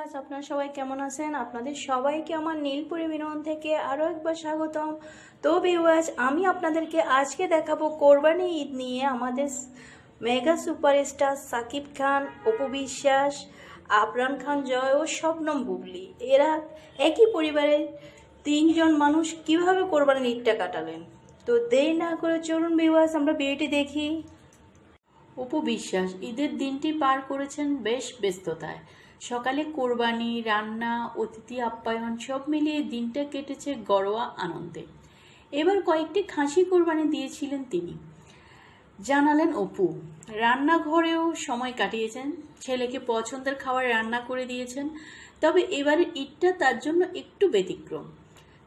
Viewers, আপনারা সবাই কেমন আছেন? আপনাদের সবাইকে আমার নীলপুরি বিনোদন থেকে আরও একবার স্বাগতম। তো ভিউয়ার্স, আমি আপনাদেরকে আজকে দেখাবো কোরবানি ঈদ নিয়ে আমাদের মেগা সুপারস্টার সাকিব খান, অপু বিশ্বাস, আবরাম খান জয় ও শবনম বুবলি এরা একই পরিবারের তিনজন মানুষ কিভাবে কোরবানির ঈদটা কাটালেন। তো দেরি না করে চলুন ভিউয়ার্স, আমরা ভিডিওটি দেখি। অপু বিশ্বাস ঈদের দিনটি পার করেছেন বেশ ব্যস্ততায়। সকালে কোরবানি, রান্না, অতিথি আপ্যায়ন সব মিলিয়ে দিনটা কেটেছে ঘরোয়া আনন্দে। এবার কয়েকটি খাসি কোরবানি দিয়েছিলেন তিনি, জানালেন অপু। রান্নাঘরেও সময় কাটিয়েছেন, ছেলেকে পছন্দের খাবার রান্না করে দিয়েছেন। তবে এবারের ঈদটা তার জন্য একটু ব্যতিক্রম,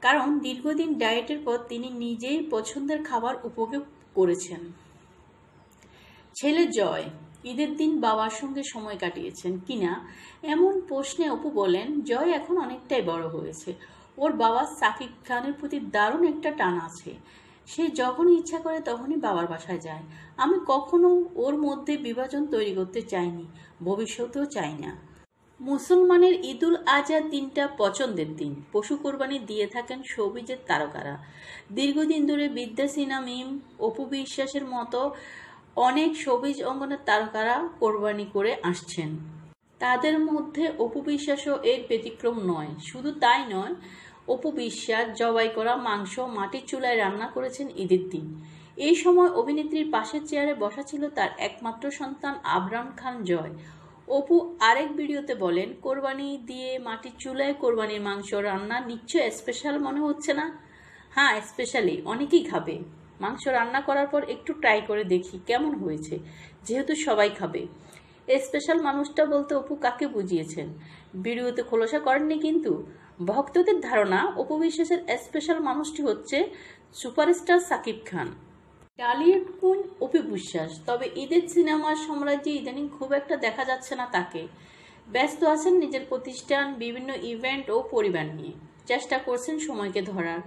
কারণ দীর্ঘদিন ডায়েটের পর তিনি নিজেই পছন্দের খাবার উপভোগ করেছেন। ছেলে জয় ঈদের দিন বাবার সঙ্গে সময় কাটিয়েছেন কিনা এমন প্রশ্নে অপু বলেন, জয় এখন অনেকটাই বড় হয়েছে। ওর বাবা সাকিব খানের প্রতি দারুণ একটা টান আছে। সে যখনই ইচ্ছা করে তখনই বাবার বাসায় যায়। আমি কখনো ওর মধ্যে বিভাজন তৈরি করতে চাইনি, ভবিষ্যতেও চাই না। মুসলমানের ঈদুল আজহা দিনটা পছন্দের দিন। পশু কোরবানি দিয়ে থাকেন শোবিজের তারকারা। দীর্ঘদিন ধরে বিদ্যা সিনহা, মিম, অপু বিশ্বাসের মতো অনেক শোবিজ অঙ্গনের তারকারা কোরবানি করে আসছেন। তাদের মধ্যে অপু বিশ্বাসও এর ব্যতিক্রম নয়। শুধু তাই নয়, অপু বিশ্বাস জবাই করা মাংস মাটির চুলায় রান্না করেছেন ঈদের দিন। এই সময় অভিনেত্রীর পাশের চেয়ারে বসা ছিল তার একমাত্র সন্তান আবরাম খান জয়। অপু আরেক ভিডিওতে বলেন, কোরবানি দিয়ে মাটির চুলায় কোরবানির মাংস রান্না নিশ্চয় স্পেশাল মনে হচ্ছে না? হ্যাঁ, স্পেশালি, অনেকেই খাবে। মাংস রান্না করার পর একটু ট্রাই করে দেখি কেমন হয়েছে, যেহেতু সবাই খাবে। স্পেশাল মানুষটা বলতে অপু কাকে বুঝিয়েছেন ভিডিওতে খোলাসা করেননি, কিন্তু ভক্তদের ধারণা অপু বিশ্বাসের স্পেশাল মানুষটি হচ্ছে superstar Shakib Khan, Tollywood queen Apu Biswas. তবে ঈদের সিনেমার সাম্রাজ্যে ইদানিং খুব একটা দেখা যাচ্ছে না তাকে। ব্যস্ত আছেন নিজের প্রতিষ্ঠান, বিভিন্ন ইভেন্ট ও পরিবার নিয়ে। চেষ্টা করছেন সময়কে ধরার।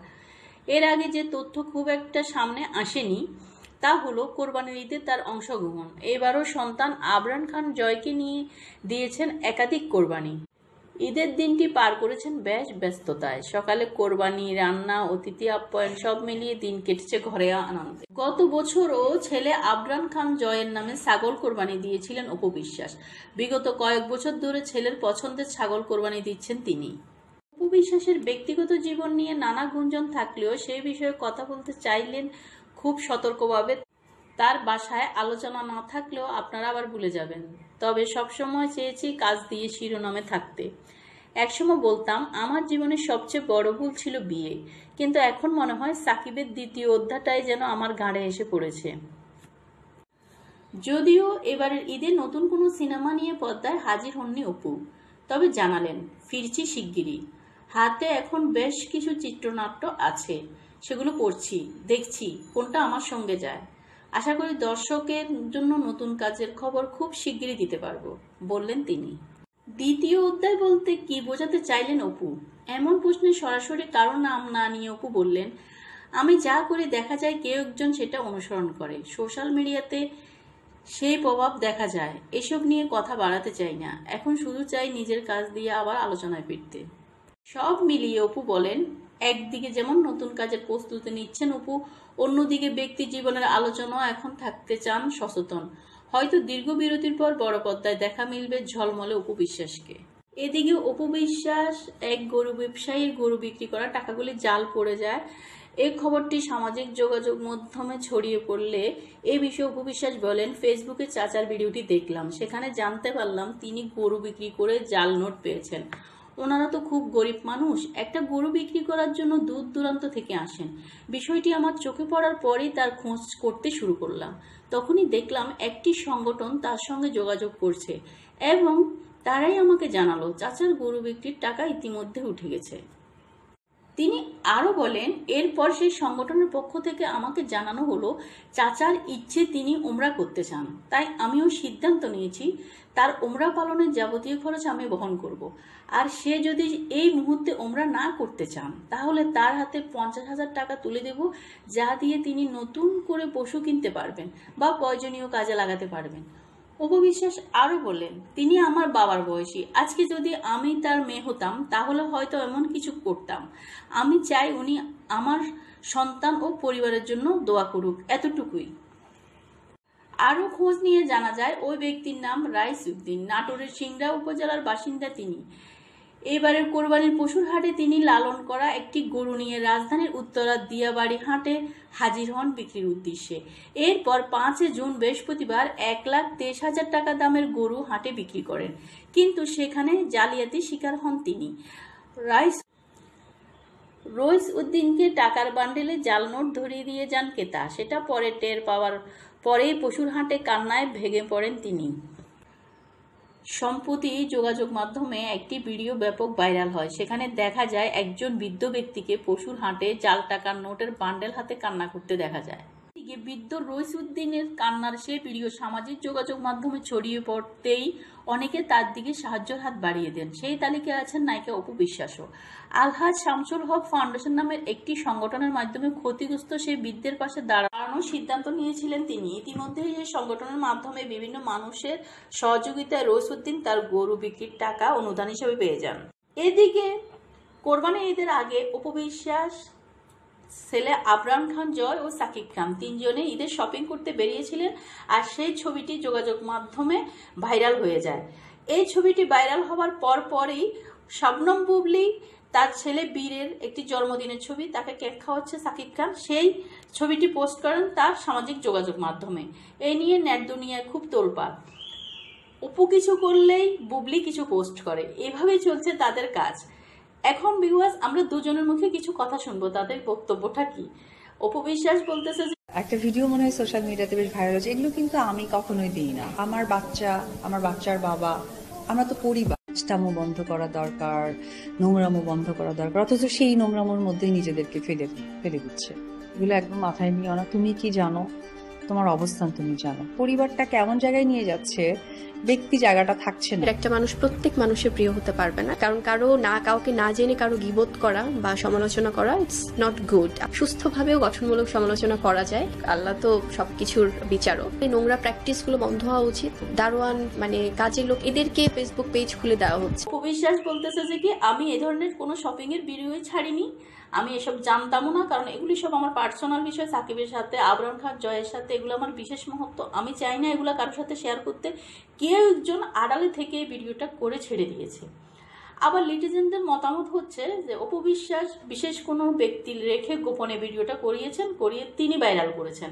এর আগে যে তথ্য খুব একটা সামনে আসেনি তা হলো কোরবানির ঈদে তার অংশগ্রহণ। এবারও সন্তান আবরাম খান জয়কে নিয়ে দিয়েছেন একাধিক কোরবানি। ঈদের দিনটি পার করেছেন বেশ ব্যস্ততায়। সকালে কোরবানি, রান্না, অতিথি আপ্যায়ন সব মিলিয়ে দিন কেটেছে ঘরে আনন্দে। গত বছরও ছেলে আবরাম খান জয়ের নামে ছাগল কোরবানি দিয়েছিলেন অপু বিশ্বাস। বিগত কয়েক বছর ধরে ছেলের পছন্দের ছাগল কোরবানি দিচ্ছেন তিনি। অপু বিশ্বাসের ব্যক্তিগত জীবন নিয়ে নানা গুঞ্জন থাকলেও সেই বিষয়ে কথা বলতে চাইলেন খুব সতর্কভাবে। তার বাসায় আলোচনা না থাকলেও আপনারা আবার ভুলে যাবেন। তবে সবসময় চেয়েছি কাজ দিয়ে শিরোনামে থাকতে। একসময় বলতাম আমার জীবনের সবচেয়ে বড় ভুল ছিল বিয়ে, কিন্তু এখন মনে হয় সাকিবের দ্বিতীয় অধ্যায়টাই যেন আমার ঘাড়ে এসে পড়েছে। যদিও এবারের ঈদে নতুন কোনো সিনেমা নিয়ে পর্দায় হাজির হননি অপু, তবে জানালেন ফিরছি শিগগিরই। হাতে এখন বেশ কিছু চিত্রনাট্য আছে, সেগুলো পড়ছি, দেখছি কোনটা আমার সঙ্গে যায়। আশা করি দর্শকের জন্য নতুন কাজের খবর খুব শিগগিরই দিতে পারবো, বললেন তিনি। দ্বিতীয় অধ্যায় বলতে কি বোঝাতে চাইলেন অপু? এমন প্রশ্নে সরাসরি কারো নাম না নিয়ে অপু বললেন, আমি যা করি দেখা যায় কেউ একজন সেটা অনুসরণ করে। সোশ্যাল মিডিয়াতে সেই প্রভাব দেখা যায়। এসব নিয়ে কথা বাড়াতে চাই না, এখন শুধু চাই নিজের কাজ দিয়ে আবার আলোচনায় ফিরতে। সব মিলিয়ে অপু বলেন, একদিকে যেমন নতুন কাজের প্রস্তুতি নিচ্ছেন অপু, অন্যদিকে ব্যক্তি জীবনের আলোচনাও এখন থাকতে চান সচেতন। হয়তো দীর্ঘ বিরতির পর বড় পর্দায় দেখা মিলবে ঝলমলে অপু বিশ্বাসকে। এদিকে অপু বিশ্বাস এক গরু ব্যবসায়ীর গরু বিক্রি করা টাকাগুলি জাল পড়ে যায়। এই খবরটি সামাজিক যোগাযোগ মাধ্যমে ছড়িয়ে পড়লে এ বিষয়ে অপু বিশ্বাস বলেন, ফেসবুকে চাচার ভিডিওটি দেখলাম, সেখানে জানতে পারলাম তিনি গরু বিক্রি করে জাল নোট পেয়েছেন। ওনারা তো খুব গরিব মানুষ, একটা গরু বিক্রি করার জন্য দূর দূরান্ত থেকে আসেন। বিষয়টি আমার চোখে পড়ার পরেই তার খোঁজ করতে শুরু করলাম। তখনই দেখলাম একটি সংগঠন তার সঙ্গে যোগাযোগ করছে এবং তারাই আমাকে জানালো চাচার গরু বিক্রির টাকা ইতিমধ্যে উঠে গেছে। তিনি আরো বলেন, এরপর সেই সংগঠনের পক্ষ থেকে আমাকে জানানো হলো চাচার ইচ্ছে তিনি উমরা করতে চান, তাই আমিও সিদ্ধান্ত নিয়েছি তার উমরা পালনের যাবতীয় খরচ আমি বহন করব। আর সে যদি এই মুহূর্তে উমরা না করতে চান তাহলে তার হাতে 50,000 টাকা তুলে দেব, যা দিয়ে তিনি নতুন করে পশু কিনতে পারবেন বা প্রয়োজনীয় কাজে লাগাতে পারবেন। অপু বিশ্বাস আরো বললেন, তিনি আমার বাবার বয়সী, আজকে যদি আমি তার মেয়ে হতাম তাহলে হয়তো এমন কিছু করতাম। আমি চাই উনি আমার সন্তান ও পরিবারের জন্য দোয়া করুক, এতটুকুই। আরো খোঁজ নিয়ে জানা যায় ওই ব্যক্তির নাম রাইস উদ্দিন, নাটোরের সিংড়া উপজেলার বাসিন্দা তিনি। এবারের কোরবানির পশুর হাটে তিনি লালন করা একটি গরু নিয়ে রাজধানীর উত্তরার দিয়াবাড়ি হাটে হাজির হন বিক্রির উদ্দেশ্যে। এরপর 5 জুন বৃহস্পতিবার 1,23,000 টাকা দামের গরু হাটে বিক্রি করেন, কিন্তু সেখানে জালিয়াতির শিকার হন তিনি। রইস উদ্দিনকে টাকার বান্ডেলে জাল নোট ধরিয়ে দিয়ে যান ক্রেতা, সেটা পরে টের পাওয়ার পরেই পশুর হাটে কান্নায় ভেঙে পড়েন তিনি। সম্প্রতি যোগাযোগ মাধ্যমে একটি ভিডিও ব্যাপক ভাইরাল হয়, সেখানে দেখা যায় একজন বৃদ্ধ ব্যক্তিকে পশুর হাটে জাল টাকার নোটের বান্ডেল হাতে কান্না করতে দেখা যায়। বৃদ্ধ রইস উদ্দিনের কান্নার সেই ভিডিও সামাজিক যোগাযোগ মাধ্যমে ছড়িয়ে পড়তেই অনেকে তার দিকে সাহায্যের হাত বাড়িয়ে দেন। সেই তালিকায় আছেন নায়িকা অপু বিশ্বাসও। আলহাজ শামসুল হক ফাউন্ডেশন নামের একটি সংগঠনের মাধ্যমে ক্ষতিগ্রস্ত সেই বৃদ্ধের পাশে দাঁড়ানোর সিদ্ধান্ত নিয়েছিলেন তিনি। ইতিমধ্যেই এই সংগঠনের মাধ্যমে বিভিন্ন মানুষের সহযোগিতায় রইস উদ্দিন তার গরু বিক্রির টাকা অনুদান হিসেবে পেয়ে যান। এদিকে কোরবানি ঈদের আগে অপু বিশ্বাস, ছেলে আবরাম খান জয় ও সাকিব খান তিনজনে ঈদের শপিং করতে বেরিয়েছিলেন, আর সেই ছবিটি যোগাযোগ মাধ্যমে ভাইরাল হয়ে যায়। এই ছবিটি ভাইরাল হওয়ার পরই শবনম বুবলি তার ছেলে বীরের একটি জন্মদিনের ছবি, তাকে কেক খাওয়াচ্ছে সাকিব খান, সেই ছবিটি পোস্ট করেন তার সামাজিক যোগাযোগ মাধ্যমে। এই নিয়ে নেট দুনিয়ায় খুব তোলপাড়। অপু কিছু করলেই বুবলি কিছু পোস্ট করে, এভাবেই চলছে তাদের কাজ। এখন ভিউয়ার্স, আমরা দুজনের মুখে কিছু কথা শুনবো, তাদের বক্তব্যটা কি। অপু বিশ্বাস বলতেছে যে একটা ভিডিও মনে হয় সোশ্যাল মিডিয়াতে বেশ ভাইরাল হচ্ছে, এগুলো কিন্তু আমি কখনোই দিই না। আমার বাচ্চা, আমার বাচ্চার বাবা, আমরা তো পরিবার। স্টামো বন্ধ করা দরকার, নোংরামো বন্ধ করা দরকার, অথচ সেই নোংরামোর মধ্যেই নিজেদেরকে ফেলে দিচ্ছে। এগুলো একদম মাথায় নিও না। তুমি কি জানো, তোমার অবস্থান তুমি জানো। পরিবারটা কেমন জায়গায় নিয়ে যাচ্ছে, ব্যক্তি জায়গাটা থাকছে না। একটা মানুষ প্রত্যেক মানুষের প্রিয় হতে পারবে না, কারণ কাউকে না জেনে কারো গীবত করা বা সমালোচনা করা ইটস নট গুড। সুস্থভাবেও গঠনমূলক সমালোচনা করা যায়, আল্লাহ তো সবকিছুর বিচারক। এই নোংরা প্র্যাকটিস গুলো বন্ধ হওয়া উচিত। দারোয়ান কাজের লোক, এদেরকে ফেসবুক পেজ খুলে দেওয়া হচ্ছে। অপু বিশ্বাস বলতেছে যে কি, আমি এ ধরনের কোনো শপিং এর ভিডিওই ছাড়িনি, আমি এসব জানতামও না, কারণ এগুলি সব আমার পার্সোনাল বিষয়। সাকিবের সাথে, আবরাম খান জয়ের সাথে এগুলো আমার বিশেষ মুহূর্ত, আমি চাই না এগুলো কারোর সাথে শেয়ার করতে। কেউ একজন আড়ালে থেকে এই ভিডিওটা করে ছেড়ে দিয়েছে। আবার লিটিজেনদের মতামত হচ্ছে যে অপু বিশ্বাস বিশেষ কোনো ব্যক্তি রেখে গোপনে ভিডিওটা করিয়ে তিনি ভাইরাল করেছেন।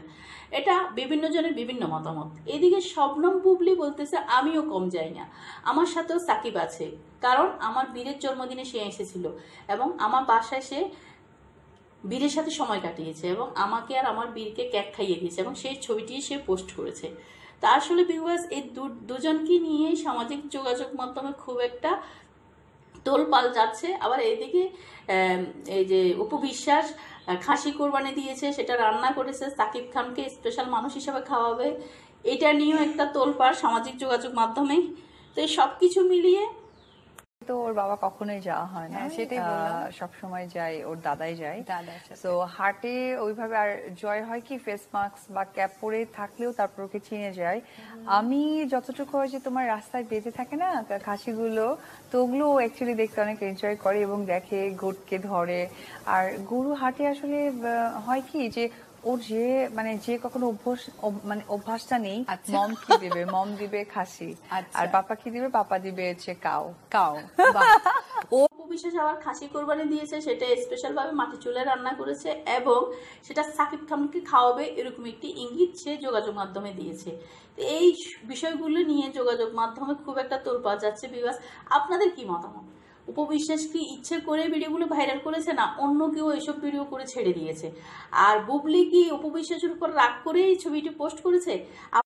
এটা বিভিন্ন জনের বিভিন্ন মতামত। এদিকে শবনম বুবলি বলতেছে, আমিও কম যাই না, আমার সাথেও সাকিব আছে, কারণ আমার বীরের জন্মদিনে সে এসেছিল এবং আমার বাসায় সে বীরের সাথে সময় কাটিয়েছে এবং আমাকে আর আমার বীরকে কেক খাইয়ে দিয়েছে এবং সেই ছবিটি সে পোস্ট করেছে। তা আসলে ভিউয়ার্স, এই দুজনকে নিয়ে সামাজিক যোগাযোগ মাধ্যমে খুব একটা তোলপাল যাচ্ছে। আবার এইদিকে এই যে অপু বিশ্বাস খাসি কোরবানি দিয়েছে, সেটা রান্না করেছে, সাকিব খানকে স্পেশাল মানুষ হিসেবে খাওয়াবে, এটা নিয়েও একটা তোলপাড় সামাজিক যোগাযোগ মাধ্যমে। তো এই সব কিছু মিলিয়ে তো ওর বাবা কখনোই যাওয়া হয় না, সেটাই সব সময় যায় ওর দাদাই যায়। তো হাটে ওইভাবে আর জয় হয় কি ফেস মাস্ক বা ক্যাপ পরে থাকলেও তারপর ওকে চিনে যায়। আমি যতটুকু হয় যে তোমার রাস্তায় বেঁধে থাকে না খাসিগুলো, তো ওগুলো অ্যাকচুয়ালি দেখতে অনেক এনজয় করে এবং দেখে, গোটকে ধরে। আর গরু হাটে আসলে হয় কি যে ওর যে কখনো অভ্যাসটা নেই। মম কি দিবে, মম দিবে খাসি, আর পাপা কি দিবে, পাপা দিবে হচ্ছে কাউ। অপু বিশ্বাস আবার খাসি কোরবানি দিয়েছে, সেটা স্পেশাল ভাবে মাটি চুলায় রান্না করেছে এবং সেটা সাকিব খানকে খাওয়াবে, এরকম একটি ইঙ্গিত সে যোগাযোগ মাধ্যমে দিয়েছে। এই বিষয়গুলো নিয়ে যোগাযোগ মাধ্যমে খুব একটা তোলপাড় যাচ্ছে। বিকজ আপনাদের কি মতামত? অপু বিশ্বাস কি ইচ্ছে করে ভিডিওগুলো ভাইরাল করেছে, না অন্য কেউ এসব ভিডিও করে ছেড়ে দিয়েছে? আর বুবলি কি অপু বিশ্বাসের উপর রাগ করে এই ছবিটি পোস্ট করেছে?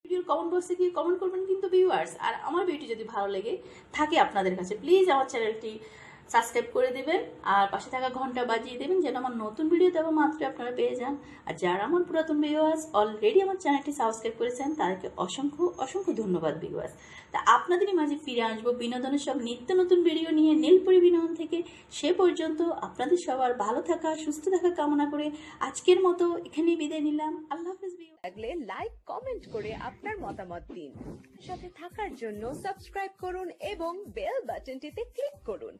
ভিডিওর কমেন্ট বক্সে কি কমেন্ট করবেন কিন্তু ভিউয়ার্স। আর আমার ভিডিও যদি ভালো লেগে থাকে আপনাদের কাছে, প্লিজ আমার চ্যানেলটি সাবস্ক্রাইব করে দেবেন আর পাশে থাকা ঘন্টা বাজিয়ে দেবেন, যেন আমার নতুন ভিডিও দেওয়া মাত্রই আপনারা পেয়ে যান। আর যারা আমার পুরাতন ভিউয়ার্স অলরেডি আমার চ্যানেলটি সাবস্ক্রাইব করেছেন, তাদেরকে অসংখ্য অসংখ্য ধন্যবাদ ভিউয়ার্স। তা আপনাদেরই মাঝে ফিরে আসবো বিনোদনের সব নিত্য নতুন ভিডিও নিয়ে নীলপরি বিনোদন থেকে। সে পর্যন্ত আপনাদের সবার ভালো থাকা, সুস্থ থাকা কামনা করে আজকের মতো এখানেই বিদায় নিলাম। আল্লাহ হাফেজ ভিউয়ার্স। লাগলে লাইক কমেন্ট করে আপনার মতামত দিন। সাথে থাকার জন্য সাবস্ক্রাইব করুন এবং বেল বাটনটিতে ক্লিক করুন।